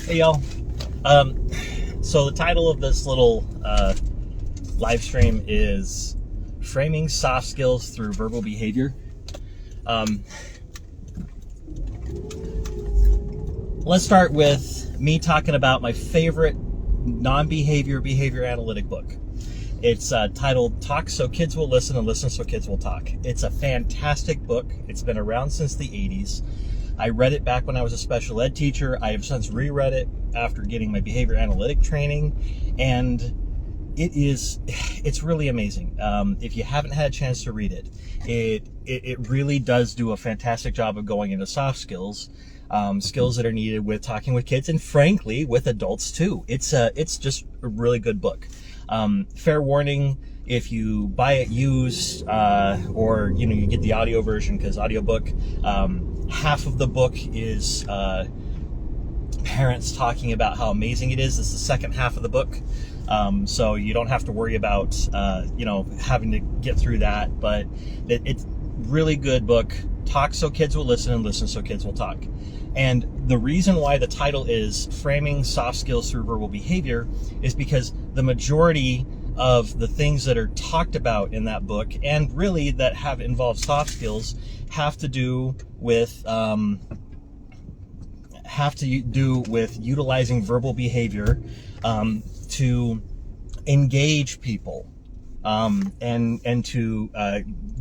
Hey y'all. So the title of this little live stream is Framing Soft Skills Through Verbal Behavior. Let's start with me talking about my favorite behavior analytic book. It's titled Talk So Kids Will Listen and Listen So Kids Will Talk. It's a fantastic book. It's been around since the 80s. I read it back when I was a special ed teacher. I have since reread it after getting my behavior analytic training, and it's really amazing. If you haven't had a chance to read it, it really does do a fantastic job of going into soft skills, skills that are needed with talking with kids and frankly with adults too. It's just a really good book. Fair warning, if you buy it used, or you get the audio version, because audiobook, half of the book is parents talking about how amazing it is. It's the second half of the book, so you don't have to worry about having to get through that. But it's really good book. Talk so kids will listen and listen so kids will talk. And the reason why the title is Framing Soft Skills Through Verbal Behavior is because the majority of the things that are talked about in that book, and really that have involved soft skills, have to do with utilizing verbal behavior to engage people, and to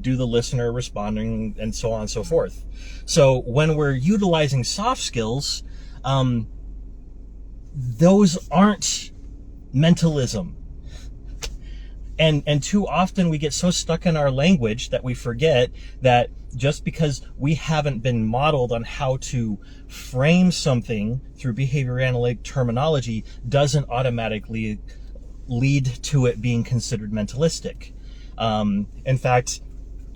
do the listener responding and so on and so forth. So when we're utilizing soft skills, those aren't mentalism. And too often we get so stuck in our language that we forget that just because we haven't been modeled on how to frame something through behavior analytic terminology doesn't automatically lead to it being considered mentalistic. In fact,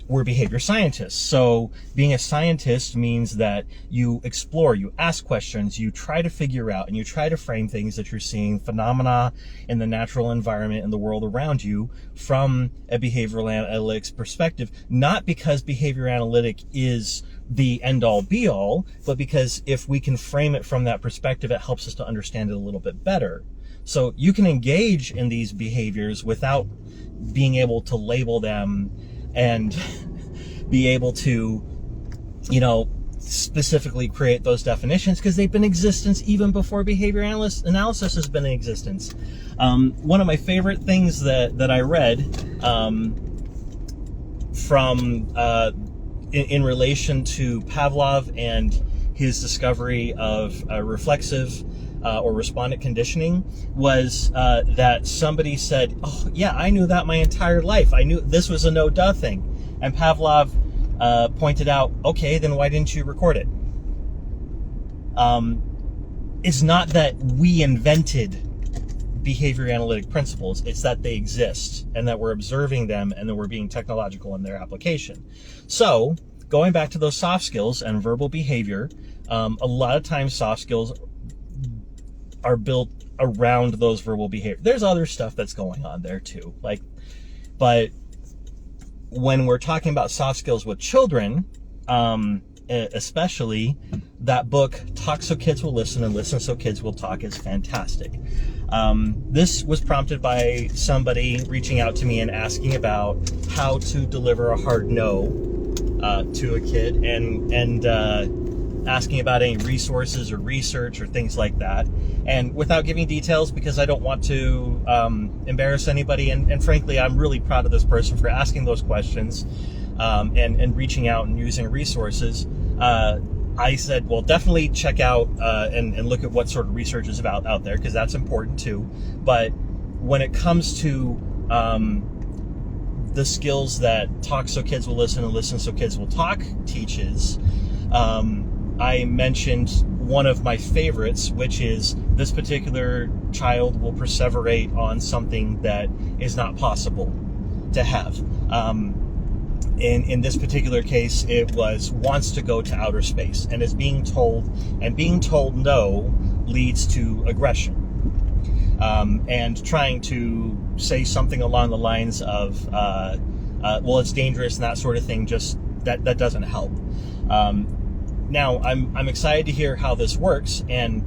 we're behavior scientists. So being a scientist means that you explore, you ask questions, you try to figure out, and you try to frame things that you're seeing, phenomena in the natural environment and the world around you, from a behavioral analytics perspective, not because behavior analytic is the end-all be-all, but because if we can frame it from that perspective, it helps us to understand it a little bit better. So you can engage in these behaviors without being able to label them and be able to, specifically create those definitions, because they've been in existence even before behavior analysis has been in existence. One of my favorite things that I read in relation to Pavlov and his discovery of reflexive or respondent conditioning was that somebody said, "Oh yeah, I knew that my entire life. I knew this was a no-duh thing." And Pavlov pointed out, "Okay, then why didn't you record it?" It's not that we invented behavior analytic principles. It's that they exist and that we're observing them and that we're being technological in their application. So going back to those soft skills and verbal behavior, a lot of times soft skills are built around those verbal behavior. There's other stuff that's going on there too. But when we're talking about soft skills with children, especially, that book, Talk So Kids Will Listen and Listen So Kids Will Talk, is fantastic. This was prompted by somebody reaching out to me and asking about how to deliver a hard no to a kid, and asking about any resources or research or things like that. And without giving details, because I don't want to embarrass anybody, and frankly, I'm really proud of this person for asking those questions and reaching out and using resources. I said, well, definitely check out and look at what sort of research is out there, because that's important too. But when it comes to the skills that Talk So Kids Will Listen and Listen So Kids Will Talk teaches, I mentioned one of my favorites, which is this particular child will perseverate on something that is not possible to have. In this particular case, it wants to go to outer space and is being told no leads to aggression. And trying to say something along the lines of, well, it's dangerous and that sort of thing, just that doesn't help. Now, I'm excited to hear how this works, and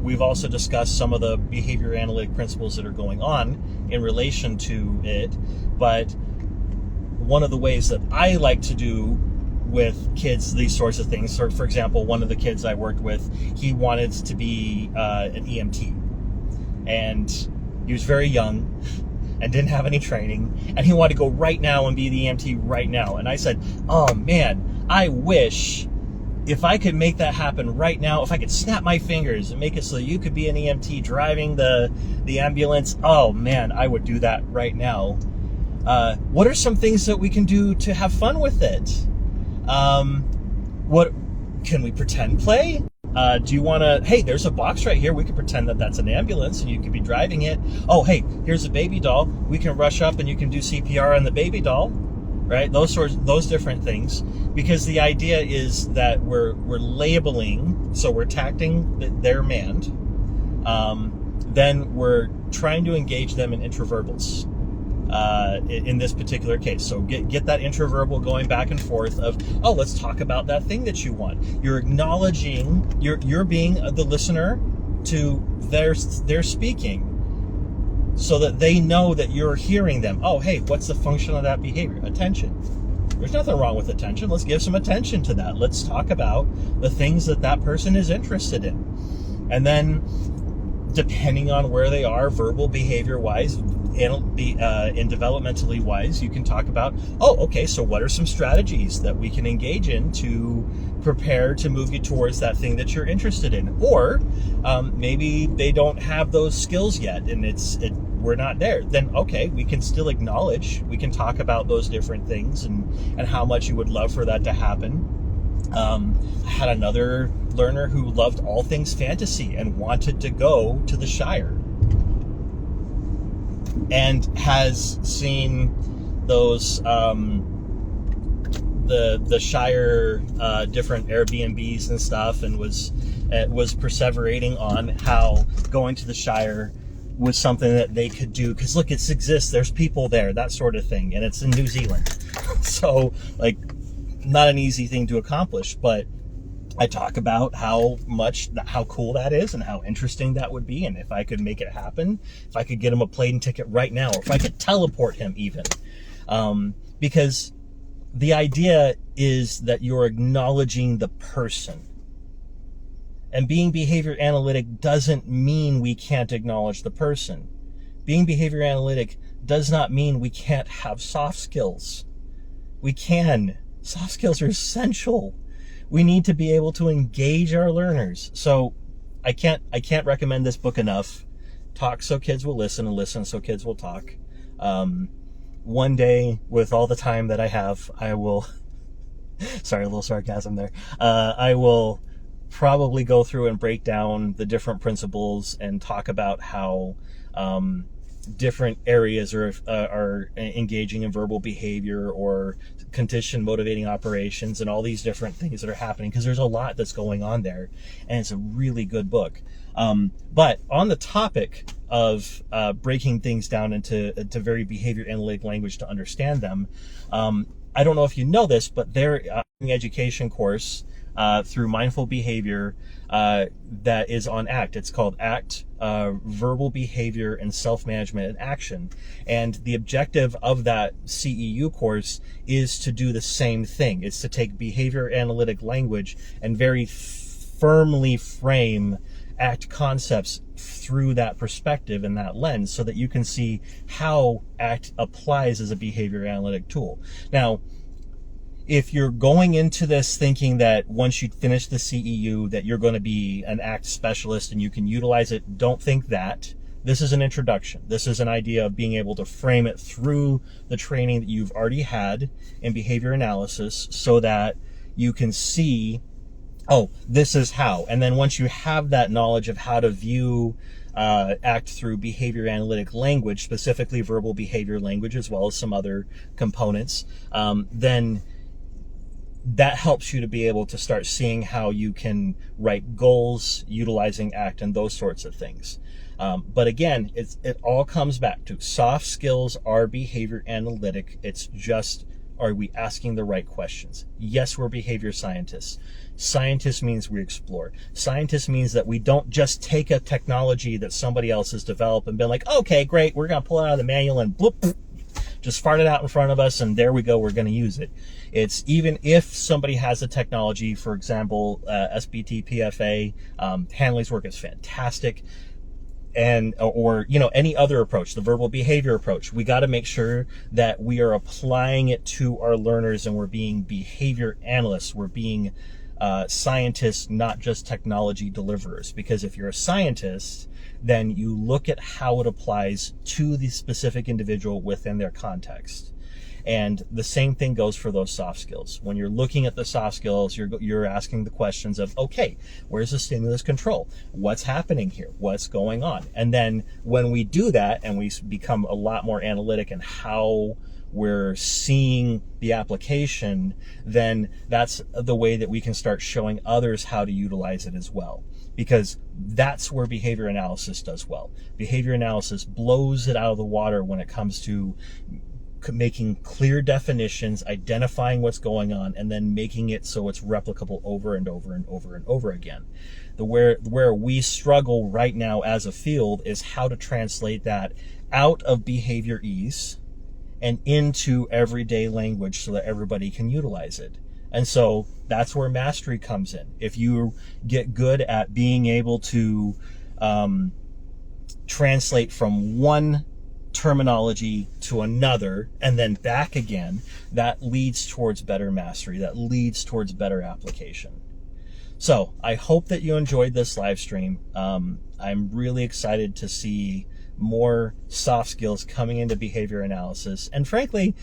we've also discussed some of the behavior analytic principles that are going on in relation to it. But one of the ways that I like to do with kids these sorts of things, so for example, one of the kids I worked with, he wanted to be an EMT, and he was very young and didn't have any training, and he wanted to go right now and be the EMT right now. And I said, oh man, I wish if I could make that happen right now, if I could snap my fingers and make it so you could be an EMT driving the ambulance, oh man, I would do that right now. What are some things that we can do to have fun with it? What can we pretend play? Do you want to, hey, there's a box right here. We can pretend that that's an ambulance and you could be driving it. Oh, hey, here's a baby doll. We can rush up and you can do CPR on the baby doll, right? Those different things. Because the idea is that we're labeling, so we're tacting their mind. Then we're trying to engage them in intraverbals. In this particular case. So get that intraverbal going back and forth of, oh, let's talk about that thing that you want. You're acknowledging, you're being the listener to their speaking, so that they know that you're hearing them. Oh, hey, what's the function of that behavior? Attention. There's nothing wrong with attention. Let's give some attention to that. Let's talk about the things that person is interested in. And then, depending on where they are, verbal, behavior-wise, and developmentally wise, you can talk about, oh, okay, so what are some strategies that we can engage in to prepare to move you towards that thing that you're interested in? Or maybe they don't have those skills yet and we're not there. Then, okay, we can still acknowledge, we can talk about those different things and how much you would love for that to happen. I had another learner who loved all things fantasy and wanted to go to the Shire, and has seen those the Shire different Airbnbs and stuff, and was perseverating on how going to the Shire was something that they could do, because look, it exists, there's people there, that sort of thing, and it's in New Zealand. So, like, not an easy thing to accomplish, but I talk about how cool that is and how interesting that would be, and if I could make it happen, if I could get him a plane ticket right now, or if I could teleport him even. Because the idea is that you're acknowledging the person. And being behavior analytic doesn't mean we can't acknowledge the person. Being behavior analytic does not mean we can't have soft skills. We can. Soft skills are essential. We need to be able to engage our learners. So I can't recommend this book enough. Talk so kids will listen, and listen so kids will talk. One day, with all the time that I have, I will, sorry, a little sarcasm there. I will probably go through and break down the different principles and talk about how different areas are engaging in verbal behavior or conditioned motivating operations and all these different things that are happening, because there's a lot that's going on there, and it's a really good book. But on the topic of breaking things down into very behavior analytic language to understand them, I don't know if you know this, but their education course through mindful behavior that is on ACT. It's called ACT, Verbal Behavior and Self-Management in Action. And the objective of that CEU course is to do the same thing. It's to take behavior analytic language and very firmly frame ACT concepts through that perspective and that lens, so that you can see how ACT applies as a behavior analytic tool. Now, if you're going into this thinking that once you finish the CEU that you're going to be an ACT specialist and you can utilize it, don't think that. This is an introduction. This is an idea of being able to frame it through the training that you've already had in behavior analysis, so that you can see, oh, this is how. And then once you have that knowledge of how to view ACT through behavior analytic language, specifically verbal behavior language, as well as some other components, then that helps you to be able to start seeing how you can write goals utilizing ACT and those sorts of things. But again, it all comes back to soft skills are behavior analytic. It's just Are we asking the right questions? Yes, we're behavior scientists. Scientist means we explore. Scientist means that we don't just take a technology that somebody else has developed and been like, okay, great, we're going to pull it out of the manual and bloop, just fart it out in front of us and there we go, we're going to use it. It's even if somebody has a technology, for example, SBT, PFA, Hanley's work is fantastic. And or any other approach, the verbal behavior approach, we got to make sure that we are applying it to our learners and we're being behavior analysts, we're being scientists, not just technology deliverers. Because if you're a scientist, then you look at how it applies to the specific individual within their context. And the same thing goes for those soft skills. When you're looking at the soft skills, you're asking the questions of, okay, where's the stimulus control? What's happening here? What's going on? And then when we do that and we become a lot more analytic in how we're seeing the application, then that's the way that we can start showing others how to utilize it as well. Because that's where behavior analysis does well. Behavior analysis blows it out of the water when it comes to making clear definitions, identifying what's going on, and then making it so it's replicable over and over and over and over again. Where we struggle right now as a field is how to translate that out of behavior ease and into everyday language so that everybody can utilize it. And so that's where mastery comes in. If you get good at being able to translate from one terminology to another and then back again, that leads towards better mastery, that leads towards better application. So I hope that you enjoyed this live stream. I'm really excited to see more soft skills coming into behavior analysis, and frankly,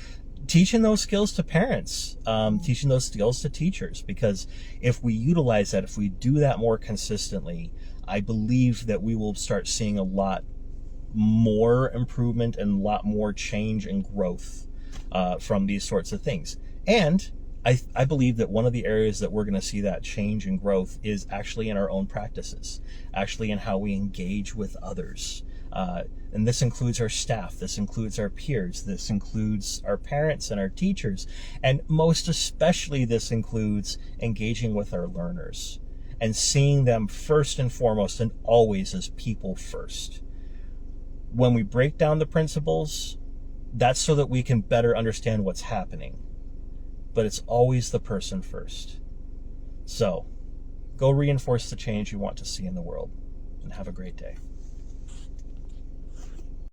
teaching those skills to parents, teaching those skills to teachers, because if we utilize that, if we do that more consistently, I believe that we will start seeing a lot more improvement and a lot more change and growth from these sorts of things. And I believe that one of the areas that we're going to see that change and growth is actually in our own practices, actually in how we engage with others. And this includes our staff, this includes our peers, this includes our parents and our teachers, and most especially this includes engaging with our learners and seeing them first and foremost and always as people first. When we break down the principles, that's so that we can better understand what's happening. But it's always the person first. So, go reinforce the change you want to see in the world, and have a great day.